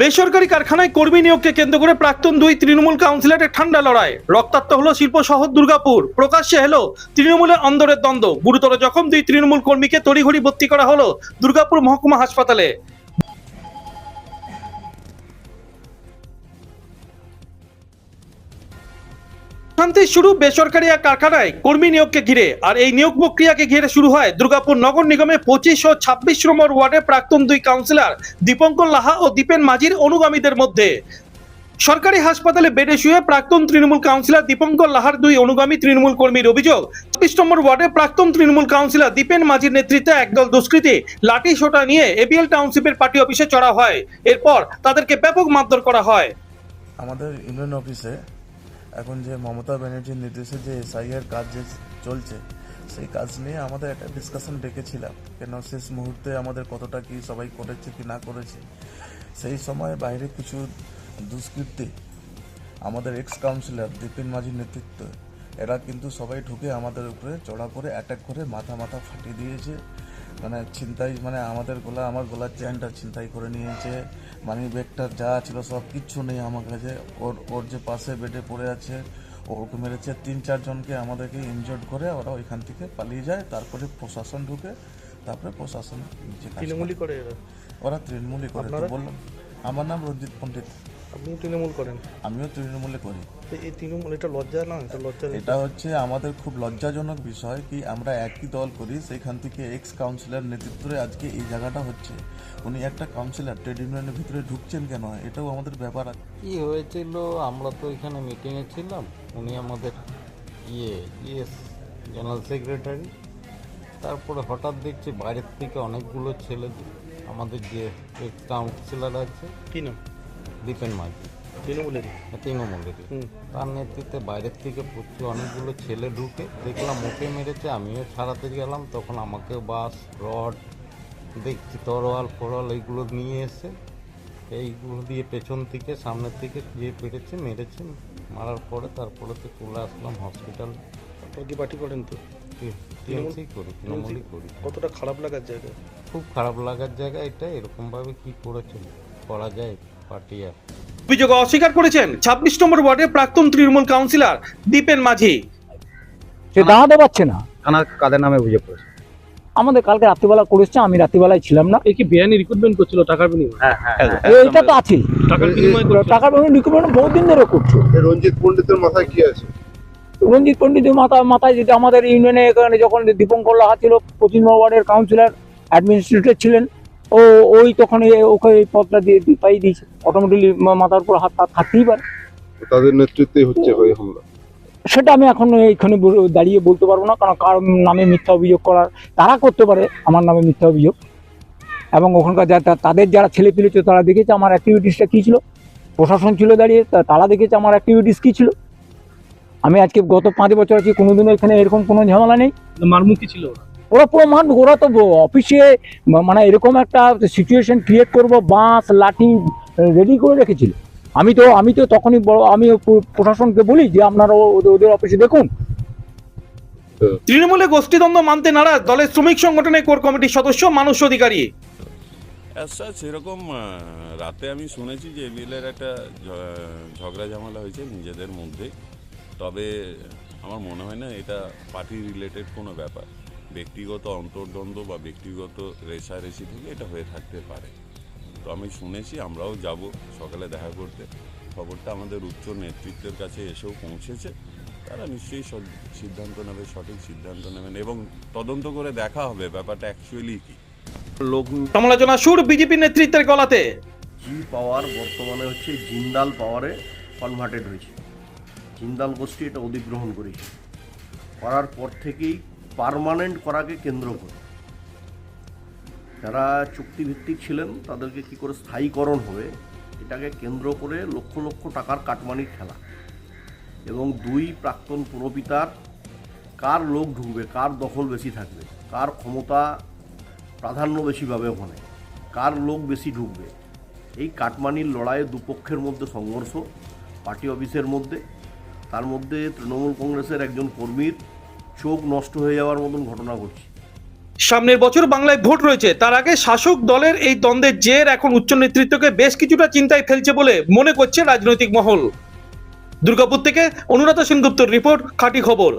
বেসরকারি কারখানায় কর্মী নিয়োগকে কেন্দ্র করে প্রাক্তন দুই তৃণমূল কাউন্সিলরের ঠান্ডা লড়াই। রক্তাক্ত হলো শিল্প শহর দুর্গাপুর। প্রকাশ্যে এলো তৃণমূলের অন্দরের দ্বন্দ্ব। গুরুতর জখম দুই তৃণমূল কর্মীকে তড়িঘড়ি ভর্তি করা হলো দুর্গাপুর মহকুমা হাসপাতালে। শান্তির শুরু বেসরকারি এক কারখানায় কর্মী নিয়োগকে ঘিরে। আর এই নিয়োগ প্রক্রিয়াকে ঘিরে শুরু হয় দুর্গাপুর নগর নিগমে 25 ও 26 নম্বর ওয়ার্ডের প্রাক্তন দুই কাউন্সিলর দীপঙ্কর লাহা ও দীপেন মাঝির অনুগামীদের মধ্যে। সরকারি হাসপাতালে বেডে শুয়ে প্রাক্তন তৃণমূল কাউন্সিলর দীপঙ্কর লাহার দুই অনুগামী তৃণমূল কর্মীর অভিযোগ, 26 নম্বর ওয়ার্ডে প্রাক্তন তৃণমূল কাউন্সিলর দীপেন মাঝির নেতৃত্বে একদল দুষ্কৃতী লাঠি সোটা নিয়ে এবিএল টাউনশিপের পার্টি অফিসে চড়া হয়। এরপর তাদেরকে ব্যাপক মারধর করা হয়। আমাদের ইউনিয়ন অফিসে এখন যে মমতা ব্যানার্জির নির্দেশে যে এসআইআর কাজ যে চলছে, সেই কাজ নিয়ে আমাদের একটা ডিসকাশন ডেকেছিলাম। কেন শেষ মুহূর্তে আমাদের কতটা কি সবাই করেছে কি না করেছে। সেই সময় বাইরে কিছু দুষ্কৃতী আমাদের এক্স কাউন্সিলর দীপেন মাঝির নেতৃত্ব, এরা কিন্তু সবাই ঢুকে আমাদের উপরে চড়া করে অ্যাটাক করে মাথা ফাটিয়ে দিয়েছে। মানে ছিনতাই, মানে আমার গলার চেনটা ছিনতাই করে নিয়েছে। মানি ব্যাগটা যা ছিল সব কিচ্ছু নেই আমার কাছে। ওর যে পাশে বেডে পড়ে আছে ওকে মেরেছে। 3-4 জনকে আমাদেরকে ইনজোর্ড করে ওরা ওইখান থেকে পালিয়ে যায়। তারপরে প্রশাসন ঢুকে, তারপরে প্রশাসন তৃণমূলই করে ওরা তৃণমূলই করে। তো বললাম, আমার নাম রঞ্জিত পণ্ডিত। আপনি তৃণমূল করেন? আমিও তৃণমূলে করি। এই তৃণমূল এটা লজ্জা না? এটা হচ্ছে আমাদের খুব লজ্জাজনক বিষয় কি আমরা একই দল করি, সেখান থেকে এক্স কাউন্সিলর নেতৃত্বে আজকে এই জায়গাটা হচ্ছে। উনি একটা কাউন্সিলর ট্রেড ইউনিয়নের ভিতরে ঢুকছেন কেন, এটাও আমাদের ব্যাপার আছে। কি হয়েছিল, আমরা তো এখানে মিটিংয়ে ছিলাম। উনি আমাদের জেনারেল সেক্রেটারি। তারপরে হঠাৎ দেখছি বাইরের থেকে অনেকগুলো ছেলে, আমাদের যে এক্স কাউন্সিলর আছে, কি নাম? দীপেন মাঝি, তৃণমূলেরই। তার নেতৃত্বে বাইরের থেকে প্রচুর অনেকগুলো ছেলে ঢুকে দেখলাম ওকে মেরেছে। আমিও ছাড়াতে গেলাম, তখন আমাকে বাস রড দেখছি তরোয়াল ফরোয়াল এইগুলো নিয়ে এসে এইগুলো দিয়ে পেছন থেকে সামনের থেকে যে পেরেছে মেরেছে। মারার পরে তারপরে তো চলে আসলাম হসপিটাল। আপনার কি পার্টি করেন? তো টিএমসি করি, তৃণমূলই করি। কতটা খারাপ লাগার জায়গা? খুব খারাপ লাগার জায়গা এটা। এরকমভাবে কি করেছে করা যায় পার্টি? আর অভিযোগ অস্বীকার করেছেন 26 নম্বর ওয়ার্ডের প্রাক্তন তৃণমূল কাউন্সিলর দীপেন মাঝি। সে দাঁড়াতে পারছে না। থানা কাদের নামে অভিযোগ করেছে? আমাদের কালকে রাত্রিবেলা করেছে, আমি রাত্রিবেলায় ছিলাম না। এই কি বেআইনি রিক্রুটমেন্ট করছিল টাকার বিনিময়ে? এইটা তো আছে, টাকার বিনিময়ে টাকার রিক্রুটমেন্ট বহুদিন ধরে করছো। রঞ্জিত পণ্ডিতের মাথায় কি আছে? রঞ্জিত পণ্ডিতের মাথায় যেটা আমাদের ইউনিয়নে এখানে যখন দীপঙ্কর লাহা ছিল 25 নম্বর ওয়ার্ডের কাউন্সিলর, অ্যাডমিনিস্ট্রেটর ছিলেন, ওই তখন ওকে এই পদটা দিয়ে পাই দিয়েছে। অটোমেটিকলি মাথার উপর হাত থাকতেই পারে। তাদের নেতৃত্বে হচ্ছে হয়ে হামলা। সেটা আমি এখন এইখানে দাঁড়িয়ে বলতে পারবো না, কারণ কার নামে মিথ্যা অভিযোগ করার তারা করতে পারে আমার নামে মিথ্যা অভিযোগ। এবং ওখানকার তাদের যারা ছেলে পিলে ছিল তারা দেখেছে আমার অ্যাক্টিভিটিসটা কী ছিল। প্রশাসন ছিল দাঁড়িয়ে, তারা দেখেছে আমার অ্যাক্টিভিটিস কী ছিল। আমি আজকে গত 5 বছর আছি, কোনোদিনও এখানে এরকম কোনো ঝামেলা নেই। মারমুখী ছিল ওরা পুরো ওরা তো অফিসে মানে এরকম একটা সিচুয়েশন ক্রিয়েট করবো, বাঁশ লাঠি রেডি করে রেখেছিল। আমি তো তখনই আমি প্রশাসনকে বলি যে আপনারা ওদের অফিসে দেখুন। তৃণমূলে গোষ্ঠীদ্বন্দ্ব মানতে নারাজ দলের শ্রমিক সংগঠনের কোর কমিটির সদস্য মানস অধিকারী। সেরকম রাতে আমি শুনেছি যে এবিএলের একটা ঝগড়া ঝামেলা হয়েছে নিজেদের মধ্যে। তবে আমার মনে হয় না এটা পার্টি রিলেটেড কোনো ব্যাপার। ব্যক্তিগত অন্তর্দ্বন্দ্ব বা ব্যক্তিগত রেষারেষি থেকে এটা হয়ে থাকতে পারে। তো আমি শুনেছি, আমরাও যাব সকালে দেখা করতে। খবরটা আমাদের উচ্চ নেতৃত্বের কাছে এসেও পৌঁছেছে। তারা নিশ্চয়ই সিদ্ধান্ত নেবে, সঠিক সিদ্ধান্ত নেবেন এবং তদন্ত করে দেখা হবে ব্যাপারটা অ্যাকচুয়ালি কি। সমালোচনা সুর বিজেপি নেতৃত্বের গলাতে। জি পাওয়ার বর্তমানে হচ্ছে জিন্দাল পাওয়ারে কনভার্টেড হয়েছে। জিন্দাল গোষ্ঠী এটা অধিগ্রহণ করেছে, করার পর থেকেই পার্মানেন্ট করাকে কেন্দ্র করে যারা চুক্তিভিত্তিক ছিলেন তাদেরকে কি করে স্থায়ীকরণ হবে এটাকে কেন্দ্র করে লক্ষ লক্ষ টাকার কাটমানির খেলা। এবং দুই প্রাক্তন পুরপিতার কার লোক ঢুকবে, কার দখল বেশি থাকবে, কার ক্ষমতা প্রাধান্য বেশি পাবে, ওখানে কার লোক বেশি ঢুকবে, এই কাটমানির লড়াইয়ে দুপক্ষের মধ্যে সংঘর্ষ পার্টি অফিসের মধ্যে। তার মধ্যে তৃণমূল কংগ্রেসের একজন কর্মীর চোখ নষ্ট হয়ে যাওয়ার মতন ঘটনা ঘটছে। সামনের বছর বাংলায় ভোট রয়েছে, তার আগে শাসক দলের এই দ্বন্দ্বের জের এখন উচ্চ নেতৃত্বকে বেশ কিছুটা চিন্তায় ফেলছে বলে মনে করছে রাজনৈতিক মহল। দুর্গাপুর থেকে অনুরাধা সেনগুপ্তর রিপোর্ট, খাঁটি খবর।